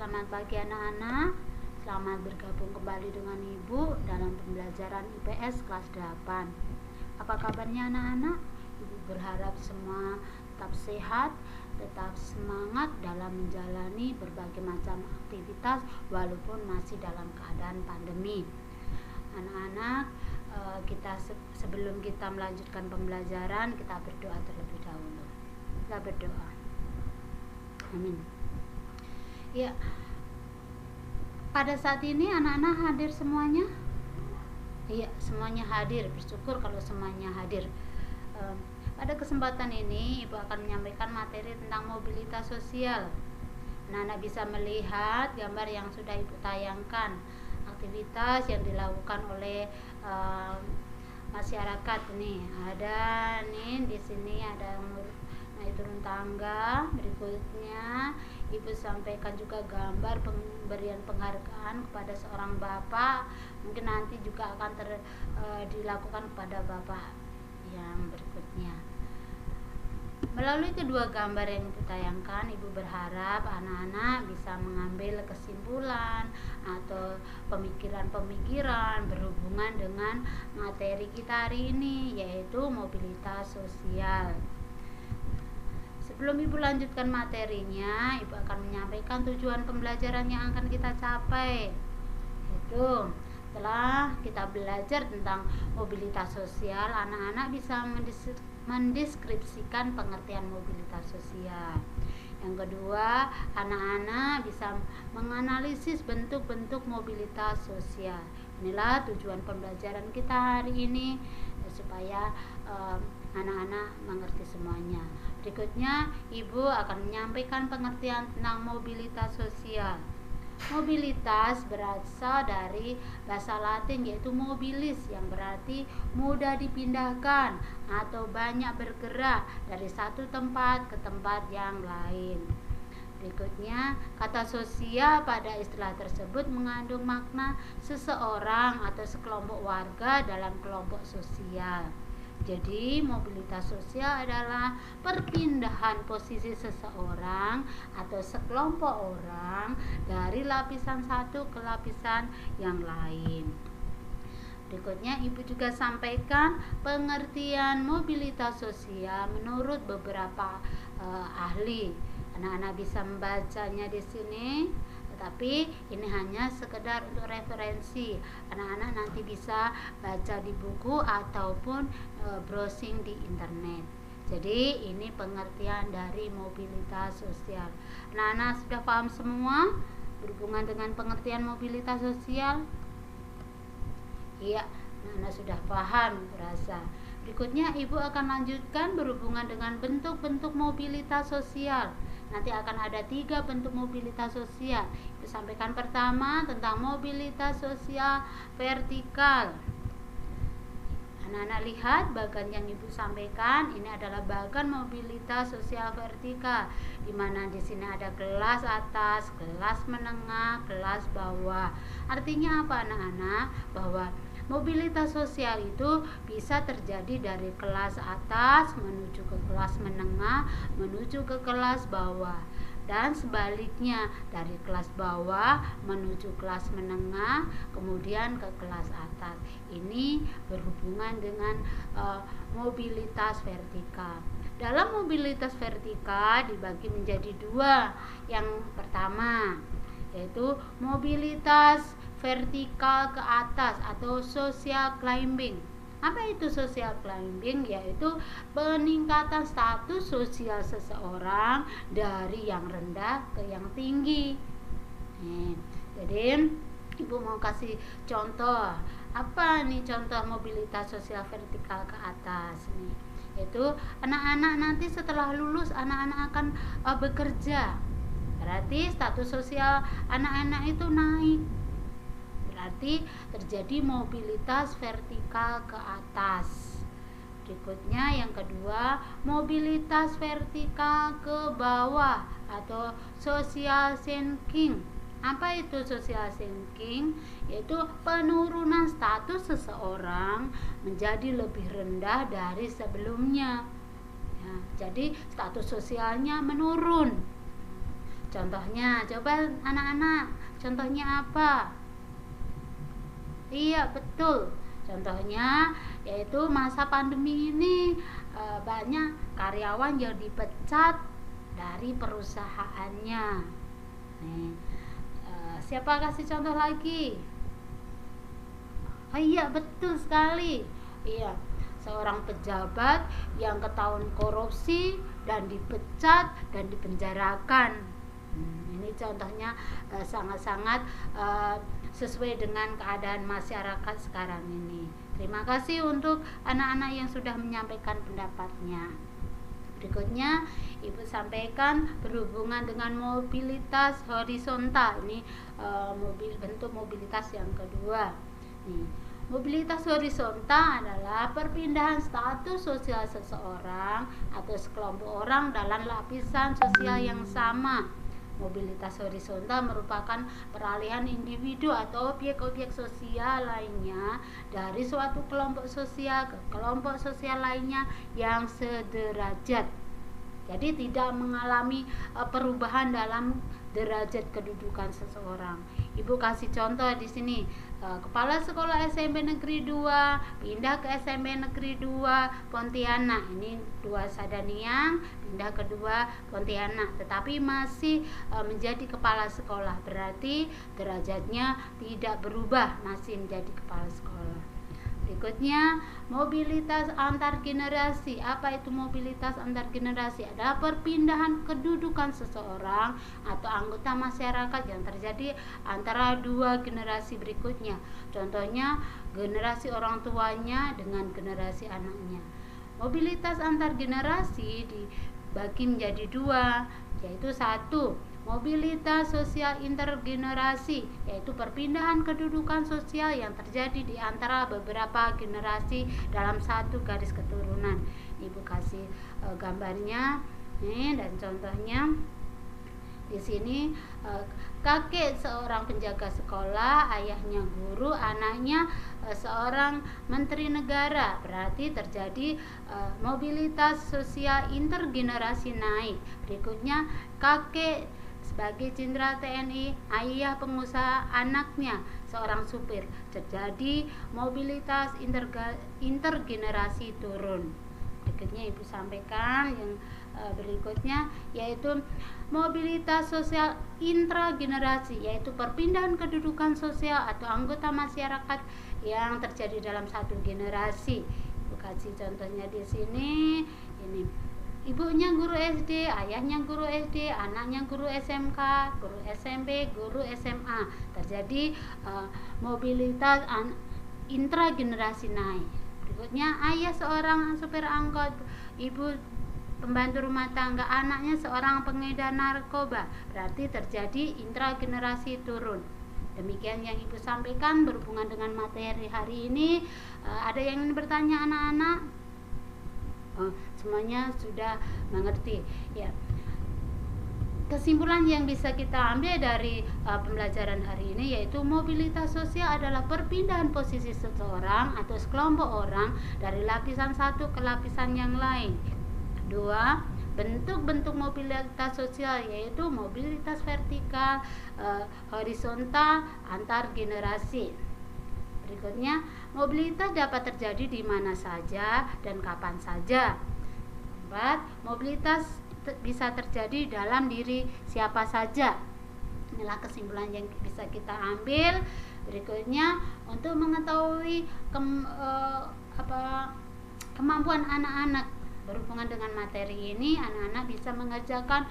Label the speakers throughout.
Speaker 1: Selamat pagi anak-anak. Selamat bergabung kembali dengan Ibu dalam pembelajaran IPS kelas 8. Apa kabarnya anak-anak? Ibu berharap semua tetap sehat, tetap semangat dalam menjalani berbagai macam aktivitas walaupun masih dalam keadaan pandemi. Anak-anak, sebelum kita melanjutkan pembelajaran, kita berdoa terlebih dahulu. Kita berdoa. Amin. Ya, pada saat ini anak-anak hadir semuanya? Iya, semuanya hadir. Bersyukur kalau semuanya hadir. Pada kesempatan ini, Ibu akan menyampaikan materi tentang mobilitas sosial. Anak-anak bisa melihat gambar yang sudah Ibu tayangkan, aktivitas yang dilakukan oleh masyarakat nih. Ada nih di sini ada naik turun tangga. Berikutnya Ibu sampaikan juga gambar pemberian penghargaan kepada seorang bapak. Mungkin nanti juga akan dilakukan kepada bapak yang berikutnya. Melalui kedua gambar yang Ibu tayangkan, Ibu berharap anak-anak bisa mengambil kesimpulan atau pemikiran-pemikiran berhubungan dengan materi kita hari ini, yaitu mobilitas sosial. Sebelum Ibu lanjutkan materinya, Ibu akan menyampaikan tujuan pembelajaran yang akan kita capai. Itu setelah kita belajar tentang mobilitas sosial, anak-anak bisa mendeskripsikan pengertian mobilitas sosial. Yang kedua, anak-anak bisa menganalisis bentuk-bentuk mobilitas sosial. Inilah tujuan pembelajaran kita hari ini, supaya anak-anak mengerti semuanya. Berikutnya, Ibu akan menyampaikan pengertian tentang mobilitas sosial. Mobilitas berasal dari bahasa Latin yaitu mobilis, yang berarti mudah dipindahkan atau banyak bergerak dari satu tempat ke tempat yang lain. Berikutnya, kata sosial pada istilah tersebut mengandung makna seseorang atau sekelompok warga dalam kelompok sosial. Jadi, mobilitas sosial adalah perpindahan posisi seseorang atau sekelompok orang dari lapisan satu ke lapisan yang lain. Berikutnya, Ibu juga sampaikan pengertian mobilitas sosial menurut beberapa ahli. Anak-anak bisa membacanya di sini, tetapi ini hanya sekedar untuk referensi. Anak-anak nanti bisa baca di buku ataupun browsing di internet. Jadi ini pengertian dari mobilitas sosial. Anak-anak sudah paham semua berhubungan dengan pengertian mobilitas sosial? Iya, anak-anak sudah paham berasa. Berikutnya Ibu akan lanjutkan berhubungan dengan bentuk-bentuk mobilitas sosial. Nanti akan ada 3 bentuk mobilitas sosial. Ibu sampaikan pertama tentang mobilitas sosial vertikal. Anak-anak lihat bagan yang Ibu sampaikan, ini adalah bagan mobilitas sosial vertikal, di mana di sini ada kelas atas, kelas menengah, kelas bawah. Artinya apa anak-anak? Bahwa mobilitas sosial itu bisa terjadi dari kelas atas menuju ke kelas menengah, menuju ke kelas bawah, dan sebaliknya dari kelas bawah menuju kelas menengah, kemudian ke kelas atas. Ini berhubungan dengan mobilitas vertikal. Dalam mobilitas vertikal dibagi menjadi 2. Yang pertama yaitu mobilitas vertikal ke atas atau social climbing. Apa itu social climbing? Yaitu peningkatan status sosial seseorang dari yang rendah ke yang tinggi. Jadi Ibu mau kasih contoh. Apa nih contoh mobilitas sosial vertikal ke atas nih? Yaitu anak-anak nanti setelah lulus anak-anak akan bekerja. Berarti status sosial anak-anak itu naik. Berarti terjadi mobilitas vertikal ke atas. Berikutnya yang kedua, mobilitas vertikal ke bawah atau social sinking. Apa itu social sinking? Yaitu penurunan status seseorang menjadi lebih rendah dari sebelumnya. Ya, jadi status sosialnya menurun. Contohnya, coba anak-anak, contohnya apa? Iya, betul. Contohnya yaitu masa pandemi ini banyak karyawan yang dipecat dari perusahaannya. Nih, siapa kasih contoh lagi? Oh iya, betul sekali. Iya, seorang pejabat yang ketahuan korupsi dan dipecat dan dipenjarakan. Ini contohnya sangat-sangat sesuai dengan keadaan masyarakat sekarang ini. Terima kasih untuk anak-anak yang sudah menyampaikan pendapatnya. Berikutnya Ibu sampaikan berhubungan dengan mobilitas horizontal. Ini bentuk mobilitas yang kedua. Nih, mobilitas horizontal adalah perpindahan status sosial seseorang atau sekelompok orang dalam lapisan sosial yang sama. Mobilitas horizontal merupakan peralihan individu atau objek-objek sosial lainnya dari suatu kelompok sosial ke kelompok sosial lainnya yang sederajat. Jadi tidak mengalami perubahan dalam derajat kedudukan seseorang. Ibu kasih contoh di sini. Kepala sekolah SMP Negeri 2 pindah ke SMP Negeri 2 Pontianak. Ini 2 Sadaniang pindah ke 2 Pontianak, tetapi masih menjadi kepala sekolah. Berarti derajatnya tidak berubah, masih menjadi kepala sekolah. Berikutnya, mobilitas antar generasi. Apa itu mobilitas antar generasi? Adalah perpindahan kedudukan seseorang atau anggota masyarakat yang terjadi antara dua generasi berikutnya. Contohnya, generasi orang tuanya dengan generasi anaknya. Mobilitas antar generasi dibagi menjadi dua, yaitu satu, mobilitas sosial intergenerasi, yaitu perpindahan kedudukan sosial yang terjadi di antara beberapa generasi dalam satu garis keturunan. Ibu kasih gambarnya nih dan contohnya di sini. Kakek seorang penjaga sekolah, ayahnya guru, anaknya seorang menteri negara. Berarti terjadi mobilitas sosial intergenerasi naik. Berikutnya, kakek sebagai jenderal TNI, ayah pengusaha, anaknya seorang supir. Terjadi mobilitas intergenerasi turun. Berikutnya Ibu sampaikan yang berikutnya, yaitu mobilitas sosial intragenerasi, yaitu perpindahan kedudukan sosial atau anggota masyarakat yang terjadi dalam satu generasi. Ibu kasih contohnya di sini. Ini ibunya guru SD, ayahnya guru SD, anaknya guru SMK, guru SMP, guru SMA. Terjadi mobilitas intragenerasi naik. Berikutnya, ayah seorang supir angkot, ibu pembantu rumah tangga, anaknya seorang pengedar narkoba. Berarti terjadi intragenerasi turun. Demikian yang Ibu sampaikan berhubungan dengan materi hari ini. Ada yang ingin bertanya anak-anak? Semuanya sudah mengerti ya. Kesimpulan yang bisa kita ambil dari pembelajaran hari ini yaitu mobilitas sosial adalah perpindahan posisi seseorang atau sekelompok orang dari lapisan satu ke lapisan yang lain. 2. Bentuk-bentuk mobilitas sosial yaitu mobilitas vertikal, horizontal, antar generasi. Berikutnya, mobilitas dapat terjadi di mana saja dan kapan saja. 4. Mobilitas bisa terjadi dalam diri siapa saja. Inilah kesimpulan yang bisa kita ambil. Berikutnya, untuk mengetahui kemampuan anak-anak berhubungan dengan materi ini, anak-anak bisa mengerjakan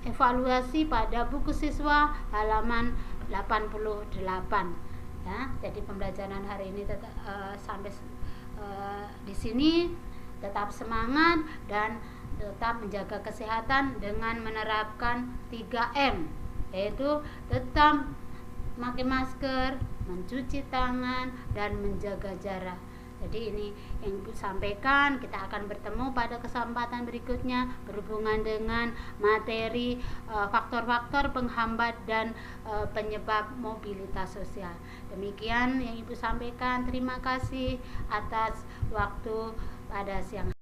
Speaker 1: evaluasi pada buku siswa halaman 88 ya. Jadi pembelajaran hari ini sampai di sini. Tetap semangat dan tetap menjaga kesehatan dengan menerapkan 3M, yaitu tetap memakai masker, mencuci tangan, dan menjaga jarak. Jadi ini yang Ibu sampaikan. Kita akan bertemu pada kesempatan berikutnya berhubungan dengan materi faktor-faktor penghambat dan penyebab mobilitas sosial. Demikian yang Ibu sampaikan. Terima kasih atas waktu pada siang